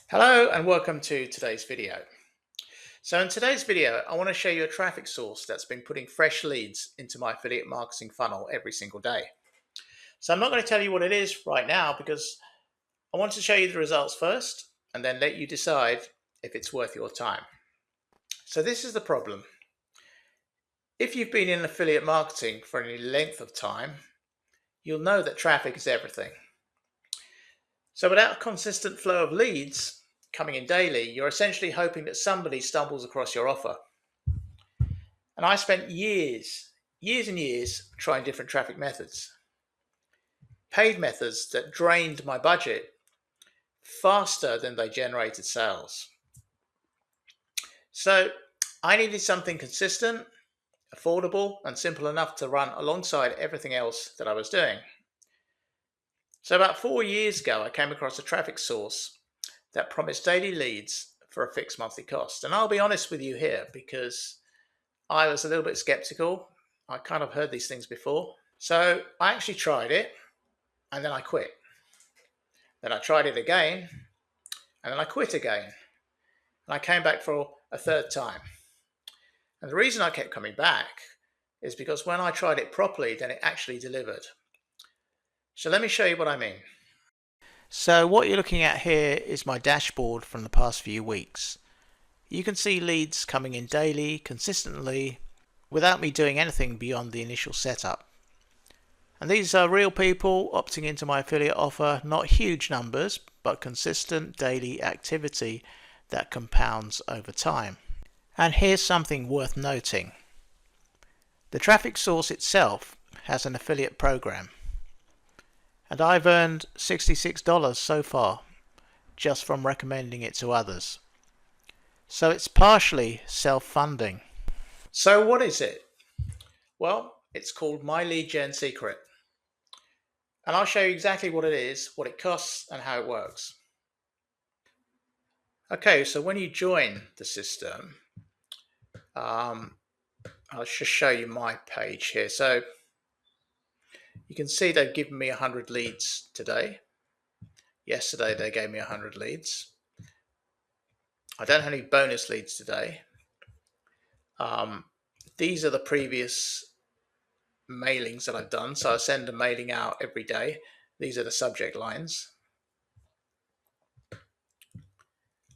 Hello and welcome to today's video. So in today's video, I want to show you a traffic source that's been putting fresh leads into my affiliate marketing funnel every single day. So I'm not going to tell you what it is right now because I want to show you the results first and then let you decide if it's worth your time. So this is the problem. If you've been in affiliate marketing for any length of time, you'll know that traffic is everything. So without a consistent flow of leads coming in daily, you're essentially hoping that somebody stumbles across your offer. And I spent years and years trying different traffic methods, paid methods that drained my budget faster than they generated sales. So I needed something consistent, affordable, and simple enough to run alongside everything else that I was doing. So about 4 years ago, I came across a traffic source that promised daily leads for a fixed monthly cost. And I'll be honest with you here because I was a little bit skeptical. I kind of heard these things before. So I actually tried it and then I quit. Then I tried it again and then I quit again. And I came back for a third time. And the reason I kept coming back is because when I tried it properly, then it actually delivered. So let me show you what I mean. So what you're looking at here is my dashboard from the past few weeks. You can see leads coming in daily, consistently, without me doing anything beyond the initial setup. And these are real people opting into my affiliate offer, not huge numbers, but consistent daily activity that compounds over time. And here's something worth noting. The traffic source itself has an affiliate program. And I've earned $66 so far, just from recommending it to others. So it's partially self-funding. So what is it? Well, it's called My Lead Gen Secret. And I'll show you exactly what it is, what it costs, and how it works. Okay, so when you join the system, I'll just show you my page here. So you can see they've given me 100 leads today. Yesterday they gave me 100 leads. I don't have any bonus leads today. These are the previous mailings that I've done. So I send a mailing out every day. These are the subject lines.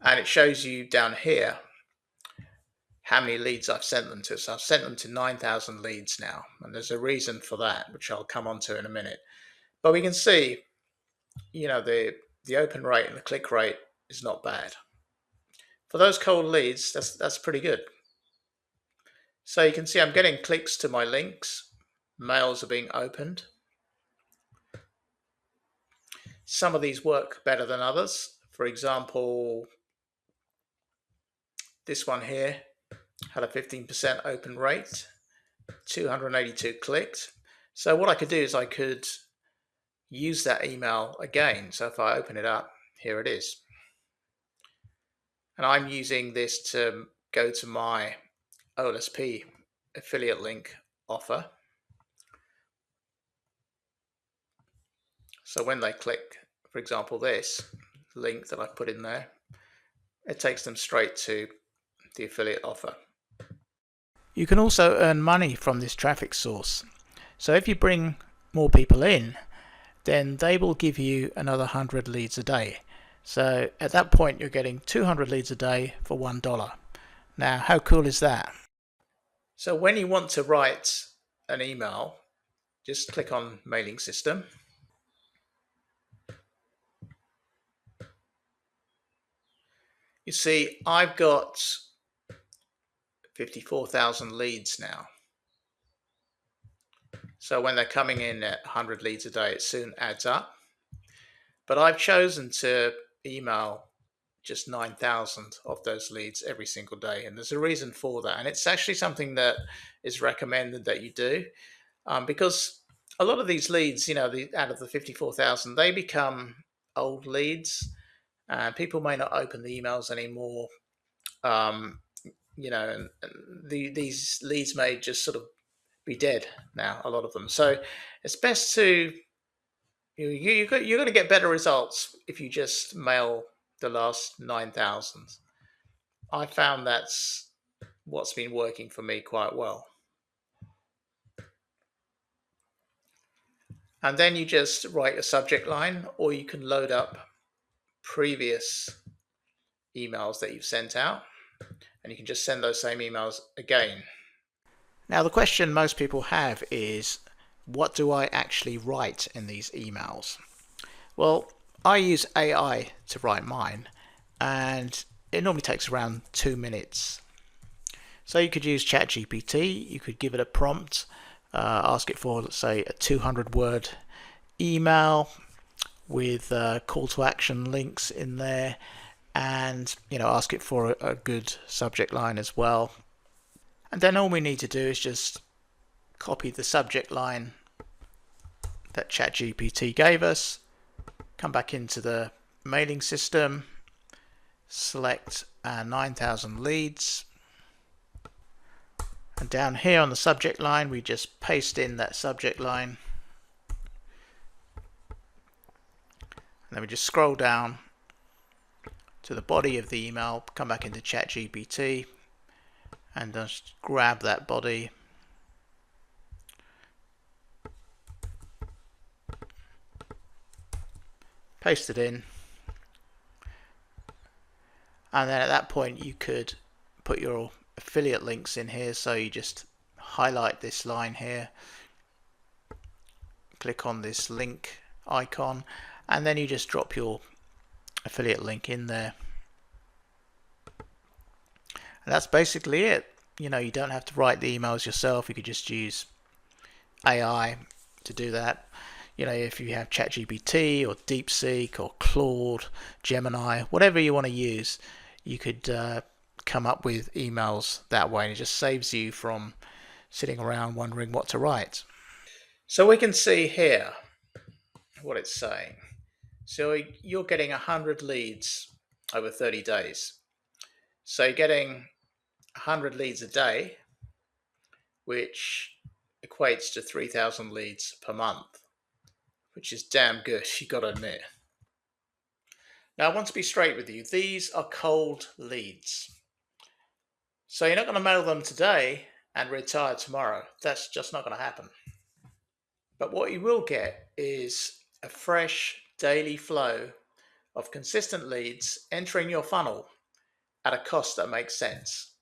And it shows you down here how many leads I've sent them to. So I've sent them to 9,000 leads now. And there's a reason for that, which I'll come on to in a minute. But we can see, the open rate and the click rate is not bad. For those cold leads, that's pretty good. So you can see I'm getting clicks to my links. Mails are being opened. Some of these work better than others. For example, this one here had a 15% open rate, 282 clicked. So what I could do is I could use that email again. So if I open it up, here it is. And I'm using this to go to my OLSP affiliate link offer. So when they click, for example, this link that I put in there, it takes them straight to the affiliate offer. You can also earn money from this traffic source. So if you bring more people in, then they will give you another 100 leads a day. So at that point, you're getting 200 leads a day for $1. Now, how cool is that? So when you want to write an email, just click on mailing system. You see, I've got 54,000 leads now. So when they're coming in at 100 leads a day, it soon adds up. But I've chosen to email just 9,000 of those leads every single day. And there's a reason for that. And it's actually something that is recommended that you do because a lot of these leads, out of the 54,000, they become old leads. And people may not open the emails anymore. And these leads may just sort of be dead now, a lot of them. So it's best to, you're going to get better results if you just mail the last 9,000. I found that's what's been working for me quite well. And then you just write a subject line, or you can load up previous emails that you've sent out, and you can just send those same emails again. Now, the question most people have is, what do I actually write in these emails? Well, I use AI to write mine, and it normally takes around 2 minutes. So you could use ChatGPT, you could give it a prompt, ask it for, let's say, a 200-word email with call to action links in there, and ask it for a good subject line as well. And then all we need to do is just copy the subject line that ChatGPT gave us, come back into the mailing system, select 9,000 leads, and down here on the subject line we just paste in that subject line, and then we just scroll down to the body of the email, come back into ChatGPT and just grab that body, paste it in, and then at that point you could put your affiliate links in here. So you just highlight this line here, click on this link icon, and then you just drop your affiliate link in there. And that's basically it. You don't have to write the emails yourself. You could just use AI to do that. If you have ChatGPT or DeepSeek or Claude, Gemini, whatever you want to use, you could come up with emails that way, and it just saves you from sitting around wondering what to write. So we can see here what it's saying. So you're getting 100 leads over 30 days. So you're getting 100 leads a day, which equates to 3,000 leads per month, which is damn good, you got to admit. Now, I want to be straight with you. These are cold leads. So you're not going to mail them today and retire tomorrow. That's just not going to happen. But what you will get is a fresh daily flow of consistent leads entering your funnel at a cost that makes sense.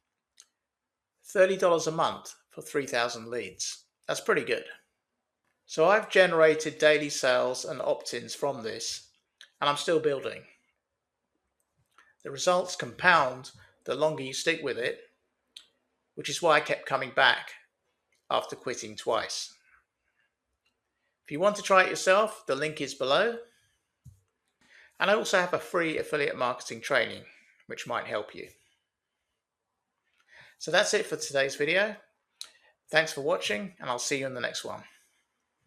$30 a month for 3,000 leads. That's pretty good. So I've generated daily sales and opt-ins from this, and I'm still building. The results compound the longer you stick with it, which is why I kept coming back after quitting twice. If you want to try it yourself, the link is below. And I also have a free affiliate marketing training, which might help you. So that's it for today's video. Thanks for watching, and I'll see you in the next one.